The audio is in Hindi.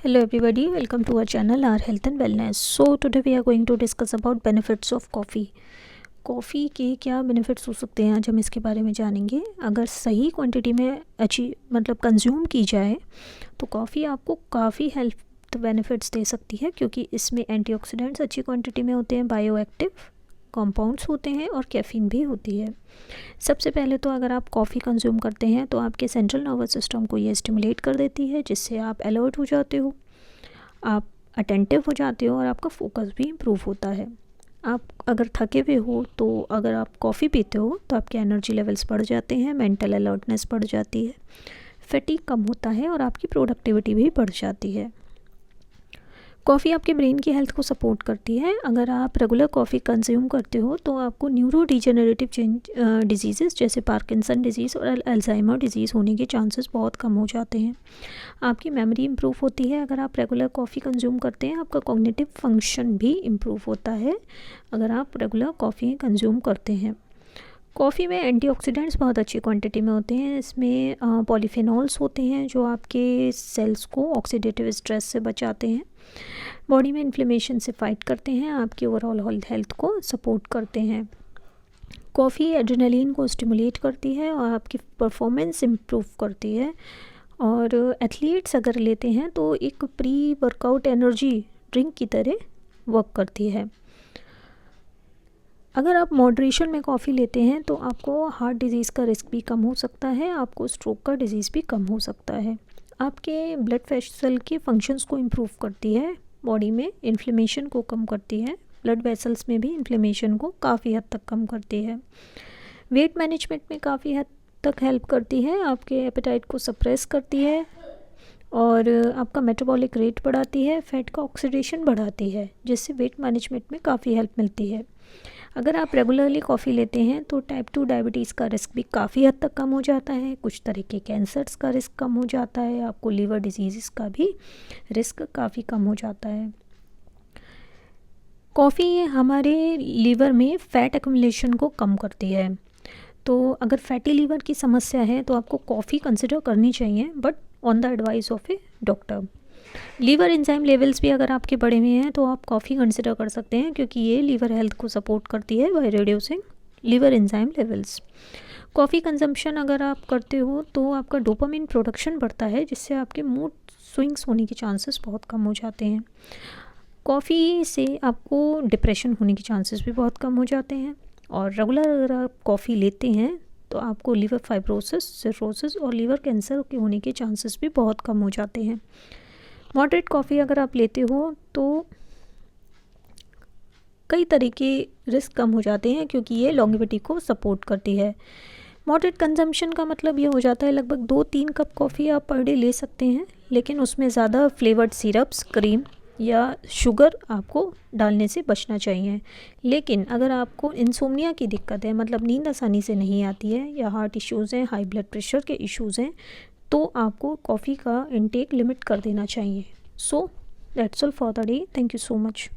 Hello everybody, welcome to our channel, our health and wellness. So today we are going to discuss about benefits of coffee. Coffee के क्या बेनिफिट्स हो सकते हैं, आज हम इसके बारे में जानेंगे। अगर सही क्वांटिटी में अच्छी कंज्यूम की जाए तो कॉफ़ी आपको काफ़ी हेल्थ बेनिफिट्स दे सकती है, क्योंकि इसमें एंटीऑक्सीडेंट्स अच्छी क्वांटिटी में होते हैं, बायोएक्टिव कंपाउंड्स होते हैं और कैफ़ीन भी होती है। सबसे पहले तो अगर आप कॉफ़ी कंज्यूम करते हैं तो आपके सेंट्रल नर्वस सिस्टम को ये स्टिमुलेट कर देती है, जिससे आप अलर्ट हो जाते हो, आप अटेंटिव हो जाते हो और आपका फोकस भी इम्प्रूव होता है। आप अगर थके हुए हो तो अगर आप कॉफ़ी पीते हो तो आपके एनर्जी लेवल्स बढ़ जाते हैं, मेंटल अलर्टनेस बढ़ जाती है, फैटीग कम होता है और आपकी प्रोडक्टिविटी भी बढ़ जाती है। कॉफ़ी आपके ब्रेन की हेल्थ को सपोर्ट करती है। अगर आप रेगुलर कॉफ़ी कंज्यूम करते हो तो आपको न्यूरो डिजेनरेटिव डिजीज़ जैसे पार्किंसन डिजीज़ और अल्जाइमर डिजीज़ होने के चांसेस बहुत कम हो जाते हैं। आपकी मेमोरी इम्प्रूव होती है अगर आप रेगुलर कॉफ़ी कंज्यूम करते हैं। आपका कॉग्निटिव फंक्शन भी इम्प्रूव होता है अगर आप रेगुलर कॉफ़ी कंज्यूम करते हैं। कॉफ़ी में एंटीऑक्सीडेंट्स बहुत अच्छी क्वांटिटी में होते हैं। इसमें पॉलीफेनॉल्स होते हैं जो आपके सेल्स को ऑक्सीडेटिव स्ट्रेस से बचाते हैं, बॉडी में इन्फ्लेमेशन से फाइट करते हैं, आपकी ओवरऑल हेल्थ को सपोर्ट करते हैं। कॉफ़ी एड्रेनलिन को स्टिमुलेट करती है और आपकी परफॉर्मेंस इम्प्रूव करती है। और एथलीट्स अगर लेते हैं तो एक प्री वर्कआउट एनर्जी ड्रिंक की तरह वर्क करती है। अगर आप मॉडरेशन में कॉफ़ी लेते हैं तो आपको हार्ट डिजीज़ का रिस्क भी कम हो सकता है, आपको स्ट्रोक का डिजीज़ भी कम हो सकता है। आपके ब्लड वेसल के फंक्शंस को इम्प्रूव करती है, बॉडी में इन्फ्लेमेशन को कम करती है, ब्लड वेसल्स में भी इन्फ्लेमेशन को काफ़ी हद तक कम करती है। वेट मैनेजमेंट में काफ़ी हद तक हेल्प करती है, आपके एपेटाइट को सप्रेस करती है और आपका मेटाबॉलिक रेट बढ़ाती है, फैट का ऑक्सीडेशन बढ़ाती है, जिससे वेट मैनेजमेंट में काफ़ी हेल्प मिलती है। अगर आप रेगुलरली कॉफ़ी लेते हैं तो टाइप 2 डायबिटीज़ का रिस्क भी काफ़ी हद तक कम हो जाता है, कुछ तरह के कैंसर्स का रिस्क कम हो जाता है, आपको लीवर डिजीज़ का भी रिस्क काफ़ी कम हो जाता है। कॉफ़ी हमारे लीवर में फ़ैट एक्युमुलेशन को कम करती है, तो अगर फैटी लीवर की समस्या है तो आपको कॉफ़ी कंसिडर करनी चाहिए, but on the advice of a doctor. Liver enzyme levels भी अगर आपके बढ़े हुए हैं तो आप कॉफ़ी कंसिडर कर सकते हैं, क्योंकि ये लीवर हेल्थ को सपोर्ट करती है by reducing liver enzyme levels. Coffee consumption अगर आप करते हो तो आपका डोपामिन प्रोडक्शन बढ़ता है, जिससे आपके मूड स्विंग्स होने के चांसेस बहुत कम हो जाते हैं। कॉफ़ी से आपको डिप्रेशन होने के चांसेस भी बहुत कम हो जाते हैं। और रेगुलर अगर आप कॉफ़ी लेते हैं तो आपको लीवर फाइब्रोसिस, सिरोसिस और लीवर कैंसर के होने के चांसेस भी बहुत कम हो जाते हैं। मॉडरेट कॉफ़ी अगर आप लेते हो तो कई तरह के रिस्क कम हो जाते हैं, क्योंकि ये लॉन्गेविटी को सपोर्ट करती है। मॉडरेट कंजम्पशन का मतलब ये हो जाता है लगभग 2-3 कप कॉफ़ी आप पर डे ले सकते हैं, लेकिन उसमें ज़्यादा फ्लेवर्ड सिरप्स, क्रीम या शुगर आपको डालने से बचना चाहिए। लेकिन अगर आपको इंसोम्निया की दिक्कत है, मतलब नींद आसानी से नहीं आती है, या हार्ट इश्यूज़ हैं, हाई ब्लड प्रेशर के इश्यूज़ हैं, तो आपको कॉफ़ी का इंटेक लिमिट कर देना चाहिए। So that's all for the day. Thank you so much.